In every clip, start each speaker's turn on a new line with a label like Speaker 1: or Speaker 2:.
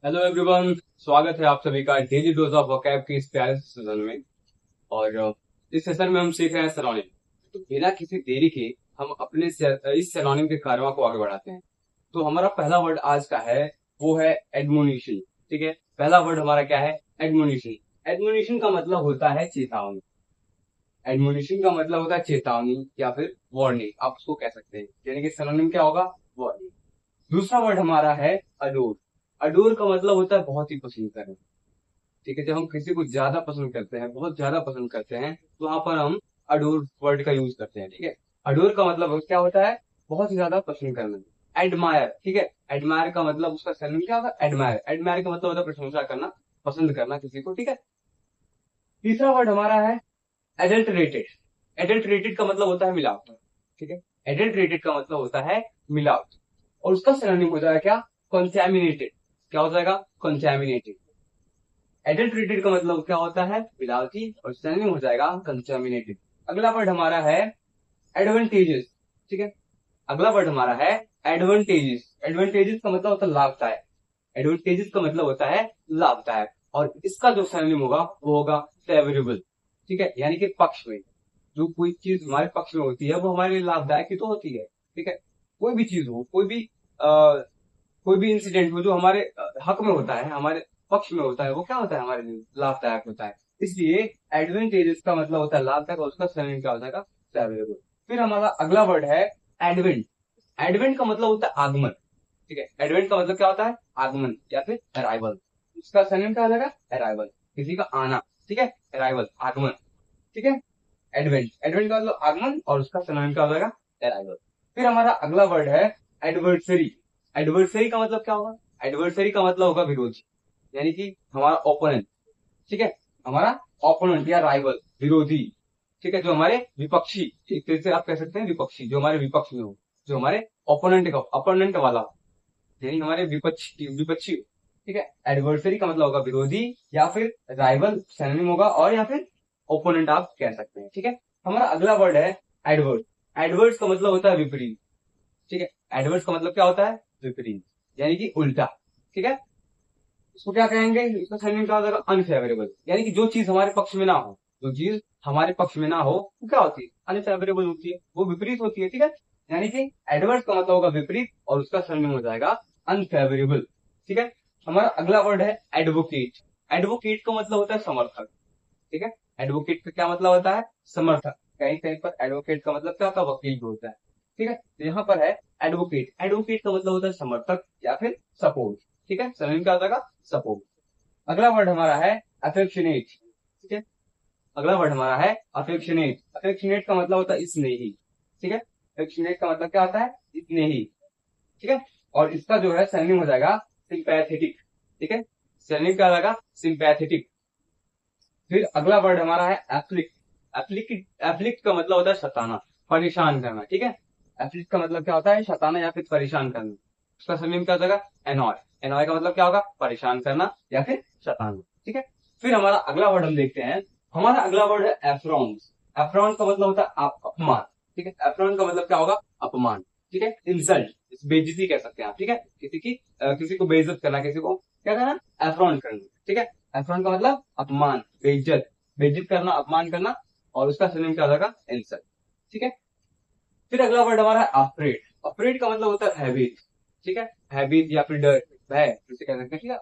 Speaker 1: Hello everyone, स्वागत है आप सभी का डेली डोज ऑफ वोकैब के इस प्यारे से सेशन में। और इस सेशन में हम सीख रहे हैं सिनोनिम। तो बिना किसी देरी के हम अपने इस सिनोनिम के कारवा को आगे बढ़ाते हैं। तो हमारा पहला वर्ड आज का है, वो है एडमोनिशन। ठीक है, पहला वर्ड हमारा क्या है? एडमोनिशन। एडमोनिशन का मतलब होता है चेतावनी। एडमोनिशन का मतलब होता है चेतावनी या फिर वार्निंग, आप उसको कह सकते हैं। यानी कि सिनोनिम क्या होगा? वार्निंग। दूसरा वर्ड हमारा है अडोर। अडोर का मतलब होता है बहुत ही पसंद करना। ठीक है, जब हम किसी को ज्यादा पसंद करते हैं, बहुत ज्यादा पसंद करते हैं, तो वहां पर हम अडोर वर्ड का यूज करते हैं। ठीक है, अडोर का मतलब क्या होता है? बहुत ही ज्यादा पसंद करना। एडमायर, ठीक है, एडमायर का मतलब उसका सैलरी क्या होगा? एडमायर। एडमायर का मतलब होता है प्रशंसा करना, पसंद करना किसी को। ठीक है, तीसरा वर्ड हमारा है एडल्टरेटेड। एडल्टरेटेड का मतलब होता है मिलावट। ठीक है, एडल्टरेटेड का मतलब होता है मिलावट, और उसका सिनोनिम हो जाएगा क्या? कंटैमिनेटेड। क्या हो जाएगा? कंटैमिनेटेड। एडल्टरेटेड का मतलब क्या होता है? मिलावटी, और सिनोनिम हो जाएगा कंटैमिनेटेड। अगला वर्ड हमारा है एडवांटेजेस। ठीक है, अगला वर्ड हमारा है एडवांटेजेस। एडवांटेजेस का मतलब होता है लाभदायक। एडवांटेजेस का मतलब होता है लाभदायक, और इसका जो सिनोनिम होगा वो होगा फेवरेबल। ठीक है, यानी कि पक्ष में। जो कोई चीज हमारे पक्ष में होती है वो हमारे लिए लाभदायक ही तो होती है। ठीक है, कोई भी चीज हो, कोई भी इंसिडेंट हो जो हमारे हक में होता है, हमारे पक्ष में होता है, वो क्या होता है? हमारे लिए लाभदायक होता है। इसलिए एडवेंटेजेस का मतलब होता है लाभदायक, और उसका सिनोनिम क्या हो जाएगा? फेवरेबल। फिर हमारा अगला वर्ड है एडवेंट। एडवेंट का मतलब होता है आगमन। ठीक है, एडवेंट का मतलब क्या होता है? आगमन या फिर अराइवल। इसका सिनोनिम क्या हो जाएगा? अराइवल, किसी का आना। ठीक है, अराइवल, आगमन। ठीक है, एडवेंट। एडवेंट का मतलब आगमन, और उसका सिनोनिम क्या हो जाएगा? अराइवल। फिर हमारा अगला वर्ड है एडवर्सरी। एडवर्सरी का मतलब क्या होगा? एडवर्सरी का मतलब होगा विरोधी, यानी कि हमारा ओपोनेंट। ठीक है, हमारा ओपोनेंट या राइवल, विरोधी। ठीक है, जो हमारे विपक्षी, एक तरह से आप कह सकते हैं विपक्षी, जो हमारे विपक्ष में हो, जो हमारे ओपोनेंट वाला हो, यानी हमारे विपक्षी विपक्षी। ठीक है, एडवर्सरी का मतलब होगा विरोधी, या फिर राइवल सिनोनिम होगा, और या फिर ओपोनेंट आप कह सकते हैं। ठीक है, हमारा अगला वर्ड है एडवर्स। एडवर्स का मतलब होता है विपरीत। ठीक है, एडवर्स का मतलब क्या होता है? विपरीत, यानी कि उल्टा। ठीक है, इसको क्या कहेंगे? इसका सिनोनिम क्या हो जाएगा? अनफेवरेबल, यानी कि जो चीज हमारे पक्ष में ना हो, जो चीज हमारे पक्ष में ना हो वो क्या होती है? अनफेवरेबल होती है, वो विपरीत होती है। ठीक है, यानी कि एडवर्स का मतलब होगा विपरीत, और उसका सिनोनिम हो जाएगा अनफेवरेबल। ठीक है, हमारा अगला वर्ड है एडवोकेट। एडवोकेट का मतलब होता है समर्थक। ठीक है, एडवोकेट का क्या मतलब होता है? समर्थक। कहीं कहीं पर एडवोकेट का मतलब क्या होता है? वकील भी होता है। ठीक है, तो यहाँ पर है एडवोकेट। एडवोकेट का मतलब होता है समर्थक या फिर सपोर्ट। ठीक है, सिनोनिम क्या हो जाएगा? सपोर्ट। अगला वर्ड हमारा है अफेक्शनेट। ठीक है, अगला वर्ड हमारा है अफेक्शनेट। अफेक्शनेट का मतलब होता है स्नेही। ठीक है, अफेक्शनेट का मतलब क्या होता है? स्नेही। ठीक है, और इसका जो है सिनोनिम हो जाएगा सिंपैथेटिक। ठीक है, सिनोनिम क्या हो जाएगा? सिंपैथेटिक। फिर अगला वर्ड हमारा है एप्लिक। एप्लिक एप्लिक का मतलब होता है सताना, परेशान करना। ठीक है, एप्लिक का मतलब क्या होता है? सताना या फिर परेशान करना। उसका सिनोनिम क्या हो जाएगा? एनॉय। एनॉय का मतलब क्या होगा? परेशान करना या फिर सताना। ठीक है, फिर हमारा अगला वर्ड हम देखते हैं। हमारा अगला वर्ड है एफ्रॉन्स। एफ्रॉन का मतलब होता है अपमान। ठीक है, एफ्रॉन का मतलब क्या होगा? अपमान। ठीक है, इंसल्ट, बेइज्जती कह सकते हैं आप। ठीक है, किसी को बेइज्जत करना, किसी को क्या करना? एफ्रॉन करना। ठीक है, एफ्रॉन का मतलब अपमान, बेइज्जत, बेइज्जत करना, अपमान करना, और उसका सिनोनिम क्या होगा? इंसल्ट। ठीक है, फिर अगला वर्ड हमारा है अफ्रेड। अफ्रेड का मतलब होता है हैबिट। ठीक है, हैबिट या फिर डर, भय, जिसे कह सकते हैं। ठीक है,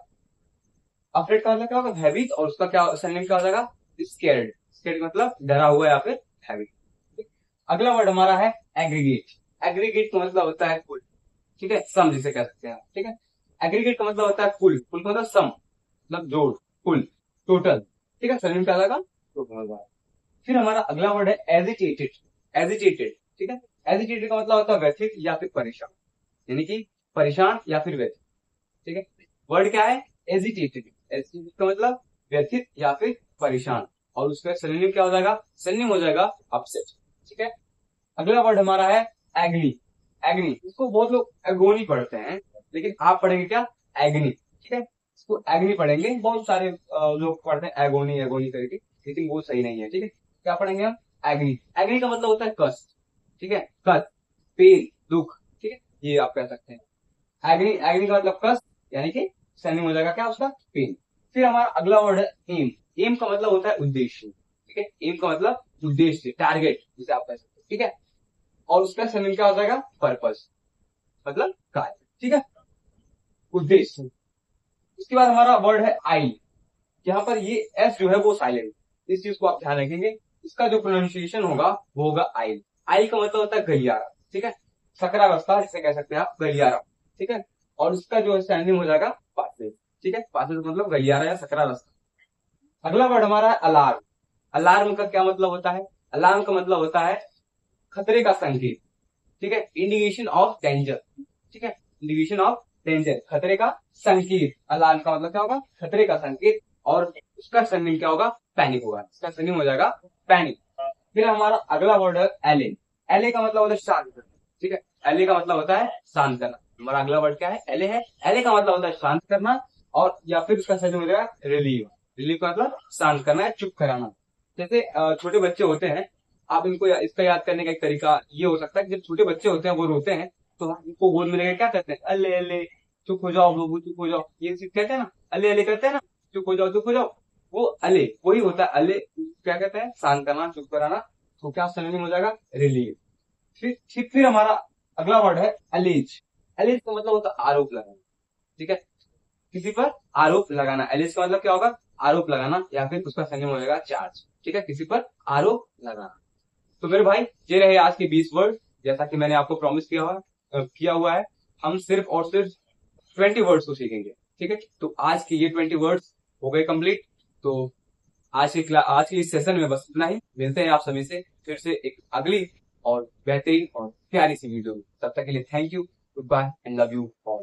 Speaker 1: अफ्रेड का मतलब क्या होगा? हैबिट, और उसका क्या सिनोनिम क्या हो जाएगा? स्केर्ड। स्केर्ड मतलब डरा हुआ या फिर हैबिट। अगला वर्ड हमारा है एग्रीगेट। एग्रीगेट का मतलब होता है कुल। ठीक है, सम जिसे कह सकते हैं। ठीक है, एग्रीगेट का मतलब होता है कुल। कुल का मतलब सम, मतलब जोड़, कुल, टोटल। ठीक है, सिनोनिम क्या आ जाएगा? टोटल। फिर हमारा अगला वर्ड है एजिटेटेड। एजिटेटेड। ठीक है, एजिटेटेड का मतलब होता है व्यथित या फिर परेशान, यानी कि परेशान या फिर व्यथित। ठीक है, वर्ड क्या है? एजिटेटेड। एजिटेटेड का मतलब व्यथित या फिर परेशान, और उसका सिनोनिम क्या हो जाएगा? सिनोनिम हो जाएगा अपसेट। ठीक है, अगला वर्ड हमारा है एग्नी। एग्नी, इसको बहुत लोग एगोनी पढ़ते हैं, लेकिन आप पढ़ेंगे क्या? एग्नी। ठीक है, इसको एग्नी पढ़ेंगे। बहुत सारे लोग पढ़ते हैं एगोनी एगोनी करके, लेकिन वो सही नहीं है। ठीक है, क्या पढ़ेंगे हम? एग्नी। एग्नी का मतलब होता है कष्ट। ठीक है, कष्ट, पेन, दुख। ठीक है, ये आप कह सकते हैं। एग्नी। एग्नी का मतलब कष्ट, यानी कि स्पेलिंग हो जाएगा क्या उसका, पेन। फिर हमारा अगला वर्ड है एम। एम का मतलब होता है उद्देश्य, ठीक है। एम का मतलब उद्देश्य, टारगेट जिसे आप कह सकते हैं, ठीक है। और उसका स्पेलिंग क्या हो जाएगा, पर्पस, मतलब कार्य, ठीक है, उद्देश्य। उसके बाद हमारा वर्ड है आई। यहाँ पर ये एस जो है वो साइलेंट, इस चीज को आप ध्यान रखेंगे। इसका जो प्रोनाउंसिएशन होगा वो होगा आई। आई का मतलब होता है गलियारा, ठीक है, सकरावस्था जिसे कह सकते हैं आप, गलियारा, ठीक है। और उसका जो स्टैंडिंग हो जाएगा पासेज, ठीक है, पासेज मतलब गलियारा या सकरावस्था। अगला वर्ड हमारा है अलार्म। अलार्म का क्या मतलब होता है, अलार्म का मतलब होता है खतरे का संकेत, ठीक है, इंडिकेशन ऑफ डेंजर, ठीक है, इंडिकेशन ऑफ डेंजर, खतरे का संकेत। अलार्म का मतलब क्या होगा, खतरे का संकेत। और उसका स्पेलिंग क्या होगा, पैनिक होगा, इसका स्पेलिंग हो जाएगा पैनिक। फिर हमारा अगला वर्ड है एले। एले का मतलब होता है शांत करना, ठीक है, एले का मतलब होता है शांत करना। हमारा अगला वर्ड क्या है, एले है। एले का मतलब होता है शांत करना, और या फिर उसका स्पेलिंग हो जाएगा रिलीव। रिलीव का मतलब शांत करना है, चुप कराना। जैसे छोटे बच्चे होते हैं, आप इनको इसका याद करने का एक तरीका ये हो सकता है कि जब छोटे बच्चे होते हैं वो रोते हैं, तो हम इनको गोद में लेकर क्या करते हैं, अल्ले अल्ले, चुप हो जाओ बाबू, चुप हो जाओ, ये चीज कहते हैं ना, अल्ले अल्ले करते हैं ना, चुप हो जाओ, चुप हो जाओ। वो अले वही होता है, अले क्या कहते हैं, शांत करना, चुप कराना। तो क्या सिनोनिम हो जाएगा, रिलीव। फिर हमारा अगला वर्ड है एलिज। एलिज का मतलब होता है आरोप लगाना, ठीक है, किसी पर आरोप लगाना। एलिज का मतलब क्या होगा, आरोप लगाना, या फिर उसका सिनोनिम हो जाएगा चार्ज, ठीक है, किसी पर आरोप लगाना। तो मेरे भाई ये रहे आज के 20 वर्ड, जैसा कि मैंने आपको प्रॉमिस किया हुआ है। हम सिर्फ और सिर्फ 20 वर्ड्स को सीखेंगे, ठीक है। तो आज के ये 20 वर्ड्स हो गए कंप्लीट। तो आज के इस सेशन में बस इतना ही। मिलते हैं आप सभी से फिर से एक अगली और बेहतरीन और प्यारी सी वीडियो में। तब तक के लिए thank you, goodbye and love you all.